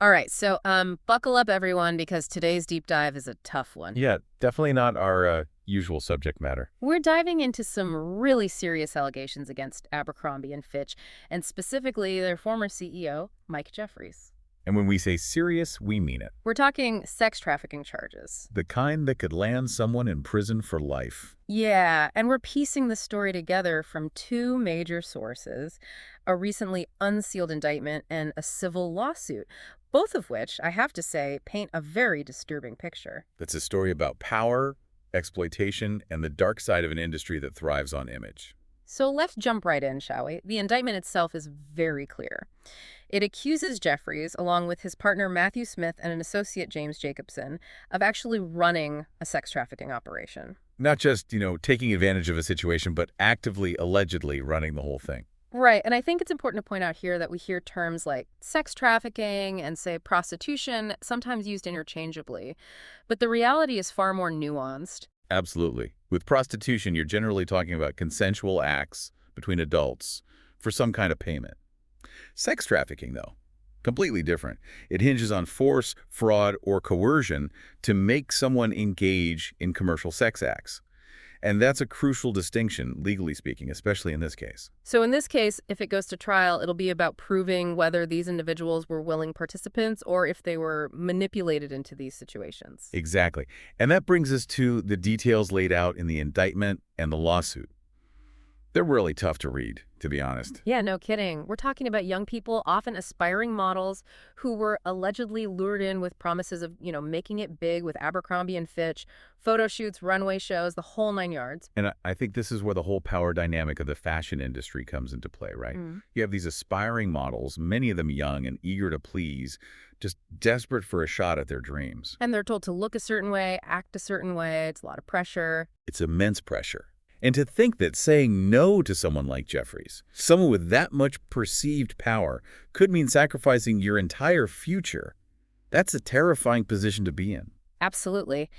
All right, so buckle up, everyone, because today's deep dive is a tough one. Yeah, definitely not our usual subject matter. We're diving into some really serious allegations against Abercrombie and Fitch, and specifically their former CEO, Mike Jeffries. And when we say serious, we mean it. We're talking sex trafficking charges. The kind that could land someone in prison for life. Yeah, and we're piecing the story together from two major sources, a recently unsealed indictment and a civil lawsuit, both of which, I have to say, paint a very disturbing picture. That's a story about power, exploitation, and the dark side of an industry that thrives on image. So let's jump right in, shall we? The indictment itself is very clear. It accuses Jeffries, along with his partner Matthew Smith and an associate James Jacobson, of actually running a sex trafficking operation. Not just, taking advantage of a situation, but actively, allegedly running the whole thing. Right, and I think it's important to point out here that we hear terms like sex trafficking and, say, prostitution sometimes used interchangeably, but the reality is far more nuanced. Absolutely. With prostitution, you're generally talking about consensual acts between adults for some kind of payment. Sex trafficking, though, completely different. It hinges on force, fraud, or coercion to make someone engage in commercial sex acts. And that's a crucial distinction, legally speaking, especially in this case. So in this case, if it goes to trial, it'll be about proving whether these individuals were willing participants or if they were manipulated into these situations. Exactly. And that brings us to the details laid out in the indictment and the lawsuit. They're really tough to read, to be honest. Yeah, no kidding. We're talking about young people, often aspiring models, who were allegedly lured in with promises of, making it big with Abercrombie and Fitch, photo shoots, runway shows, the whole nine yards. And I think this is where the whole power dynamic of the fashion industry comes into play, right? You have these aspiring models, many of them young and eager to please, just desperate for a shot at their dreams. And they're told to look a certain way, act a certain way. It's a lot of pressure. It's immense pressure. And to think that saying no to someone like Jeffries, someone with that much perceived power, could mean sacrificing your entire future, that's a terrifying position to be in. Absolutely.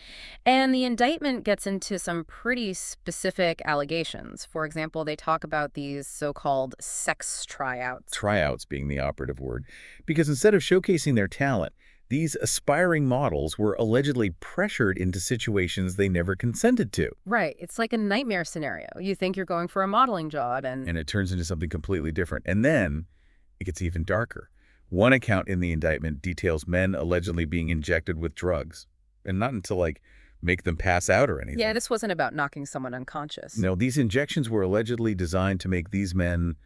And the indictment gets into some pretty specific allegations. For example, they talk about these so-called sex tryouts. Tryouts being the operative word, because instead of showcasing their talent, these aspiring models were allegedly pressured into situations they never consented to. Right. It's like a nightmare scenario. You think you're going for a modeling job And it turns into something completely different. And then it gets even darker. One account in the indictment details men allegedly being injected with drugs. And not until, make them pass out or anything. Yeah, this wasn't about knocking someone unconscious. No, these injections were allegedly designed to make these men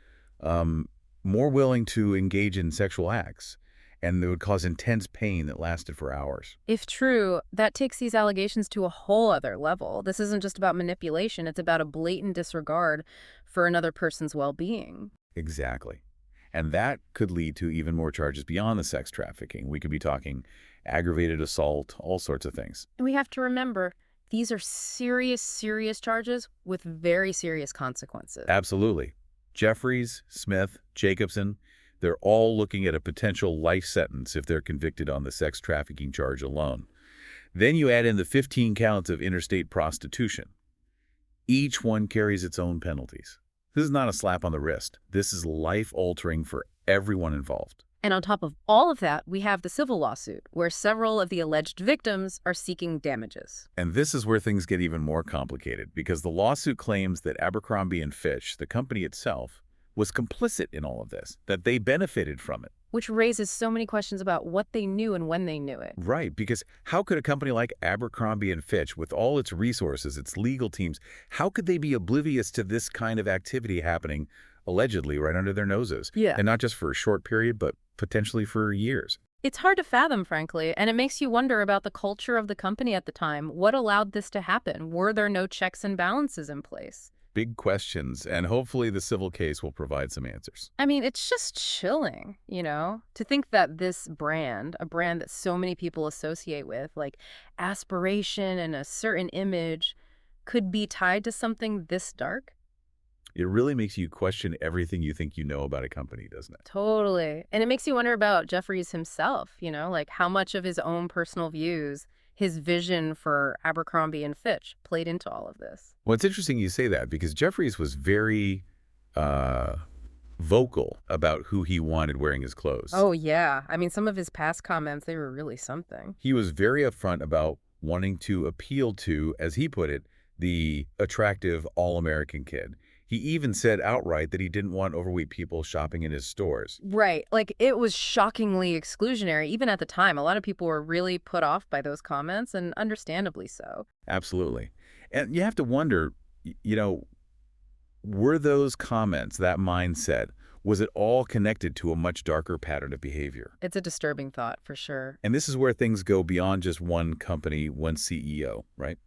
more willing to engage in sexual acts. And they would cause intense pain that lasted for hours. If true, that takes these allegations to a whole other level. This isn't just about manipulation. It's about a blatant disregard for another person's well-being. Exactly. And that could lead to even more charges beyond the sex trafficking. We could be talking aggravated assault, all sorts of things. And we have to remember, these are serious, serious charges with very serious consequences. Absolutely. Jeffries, Smith, Jacobson, they're all looking at a potential life sentence if they're convicted on the sex trafficking charge alone. Then you add in the 15 counts of interstate prostitution. Each one carries its own penalties. This is not a slap on the wrist. This is life-altering for everyone involved. And on top of all of that, we have the civil lawsuit, where several of the alleged victims are seeking damages. And this is where things get even more complicated, because the lawsuit claims that Abercrombie and Fitch, the company itself, was complicit in all of this, that they benefited from it. Which raises so many questions about what they knew and when they knew it. Right, because how could a company like Abercrombie and Fitch, with all its resources, its legal teams, how could they be oblivious to this kind of activity happening, allegedly, right under their noses? Yeah. And not just for a short period, but potentially for years. It's hard to fathom, frankly, and it makes you wonder about the culture of the company at the time. What allowed this to happen? Were there no checks and balances in place? Big questions, and hopefully the civil case will provide some answers. I mean, it's just chilling, to think that this brand, a brand that so many people associate with, like aspiration and a certain image, could be tied to something this dark. It really makes you question everything you think you know about a company, doesn't it? Totally. And it makes you wonder about Jeffries himself, like how much of his own personal views, his vision for Abercrombie and Fitch played into all of this. Well, it's interesting you say that, because Jeffries was very vocal about who he wanted wearing his clothes. Oh, yeah. I mean, some of his past comments, they were really something. He was very upfront about wanting to appeal to, as he put it, the attractive all-American kid. He even said outright that he didn't want overweight people shopping in his stores. Right. Like, it was shockingly exclusionary. Even at the time, a lot of people were really put off by those comments, and understandably so. Absolutely. And you have to wonder, were those comments, that mindset, was it all connected to a much darker pattern of behavior? It's a disturbing thought, for sure. And this is where things go beyond just one company, one CEO, right?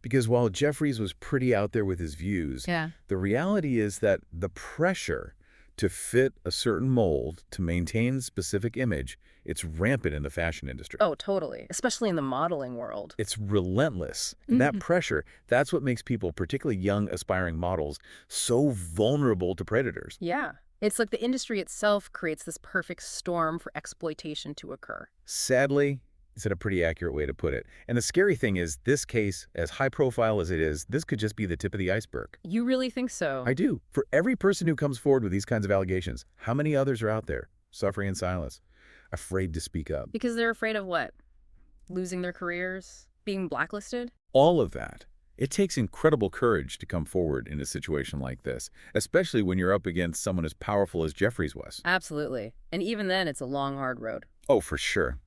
Because while Jeffries was pretty out there with his views, Yeah. the reality is that the pressure to fit a certain mold, to maintain a specific image, it's rampant in the fashion industry. Oh, totally. Especially in the modeling world. It's relentless. And that pressure, that's what makes people, particularly young, aspiring models, so vulnerable to predators. Yeah. It's like the industry itself creates this perfect storm for exploitation to occur. Sadly, it's a pretty accurate way to put it. And the scary thing is, this case, as high profile as it is, this could just be the tip of the iceberg. You really think so? I do. For every person who comes forward with these kinds of allegations, how many others are out there, suffering in silence, afraid to speak up? Because they're afraid of what? Losing their careers? Being blacklisted? All of that. It takes incredible courage to come forward in a situation like this, especially when you're up against someone as powerful as Jeffries was. Absolutely. And even then, it's a long, hard road. Oh, for sure.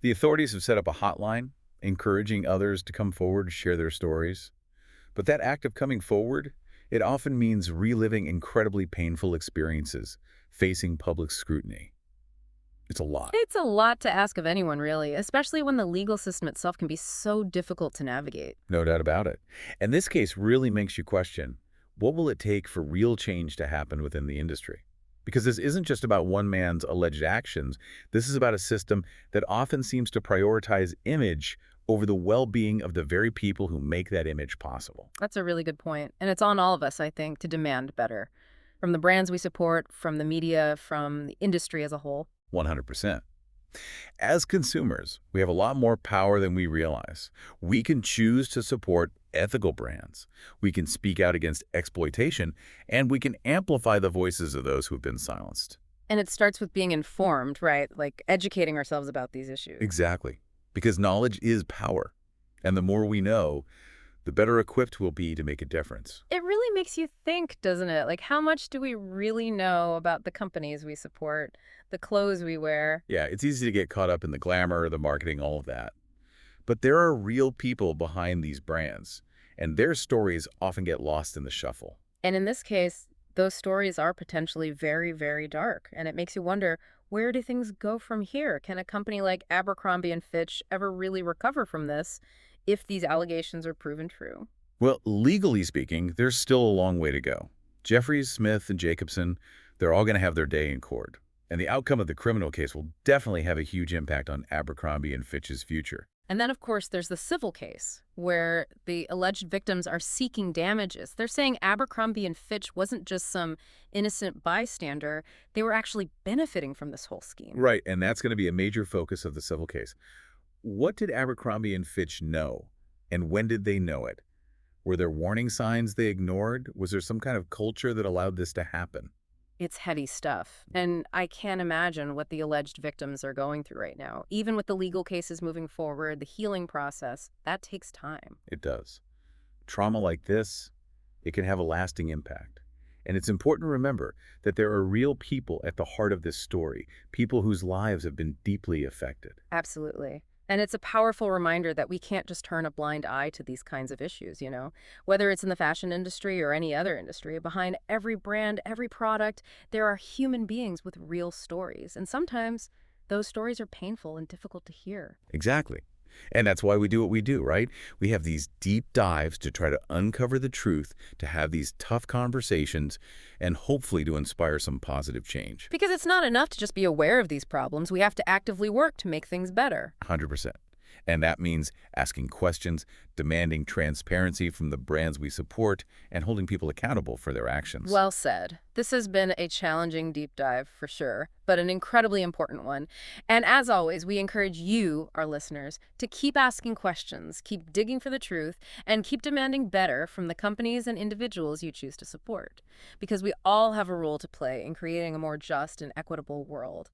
The authorities have set up a hotline, encouraging others to come forward to share their stories. But that act of coming forward, it often means reliving incredibly painful experiences, facing public scrutiny. It's a lot. It's a lot to ask of anyone, really, especially when the legal system itself can be so difficult to navigate. No doubt about it. And this case really makes you question, what will it take for real change to happen within the industry? Because this isn't just about one man's alleged actions. This is about a system that often seems to prioritize image over the well-being of the very people who make that image possible. That's a really good point. And it's on all of us, I think, to demand better. From the brands we support, from the media, from the industry as a whole. 100%. As consumers, we have a lot more power than we realize. We can choose to support ethical brands. We can speak out against exploitation, and we can amplify the voices of those who have been silenced. And it starts with being informed, right? Like educating ourselves about these issues. Exactly. Because knowledge is power. And the more we know, the better equipped we'll be to make a difference. It really makes you think, doesn't it? Like, how much do we really know about the companies we support, the clothes we wear? Yeah, it's easy to get caught up in the glamour, the marketing, all of that. But there are real people behind these brands, and their stories often get lost in the shuffle. And in this case, those stories are potentially very, very dark. And it makes you wonder, where do things go from here? Can a company like Abercrombie and Fitch ever really recover from this if these allegations are proven true? Well, legally speaking, there's still a long way to go. Jeffries, Smith, and Jacobson, they're all going to have their day in court. And the outcome of the criminal case will definitely have a huge impact on Abercrombie and Fitch's future. And then, of course, there's the civil case, where the alleged victims are seeking damages. They're saying Abercrombie and Fitch wasn't just some innocent bystander. They were actually benefiting from this whole scheme. Right, and that's going to be a major focus of the civil case. What did Abercrombie and Fitch know, and when did they know it? Were there warning signs they ignored? Was there some kind of culture that allowed this to happen? It's heavy stuff. And I can't imagine what the alleged victims are going through right now. Even with the legal cases moving forward, the healing process, that takes time. It does. Trauma like this, it can have a lasting impact. And it's important to remember that there are real people at the heart of this story, people whose lives have been deeply affected. Absolutely. And it's a powerful reminder that we can't just turn a blind eye to these kinds of issues, you know? Whether it's in the fashion industry or any other industry, behind every brand, every product, there are human beings with real stories. And sometimes those stories are painful and difficult to hear. Exactly. And that's why we do what we do, right? We have these deep dives to try to uncover the truth, to have these tough conversations, and hopefully to inspire some positive change. Because it's not enough to just be aware of these problems. We have to actively work to make things better. 100%. And that means asking questions, demanding transparency from the brands we support, and holding people accountable for their actions. Well said. This has been a challenging deep dive for sure, but an incredibly important one. And as always, we encourage you, our listeners, to keep asking questions, keep digging for the truth, and keep demanding better from the companies and individuals you choose to support. Because we all have a role to play in creating a more just and equitable world.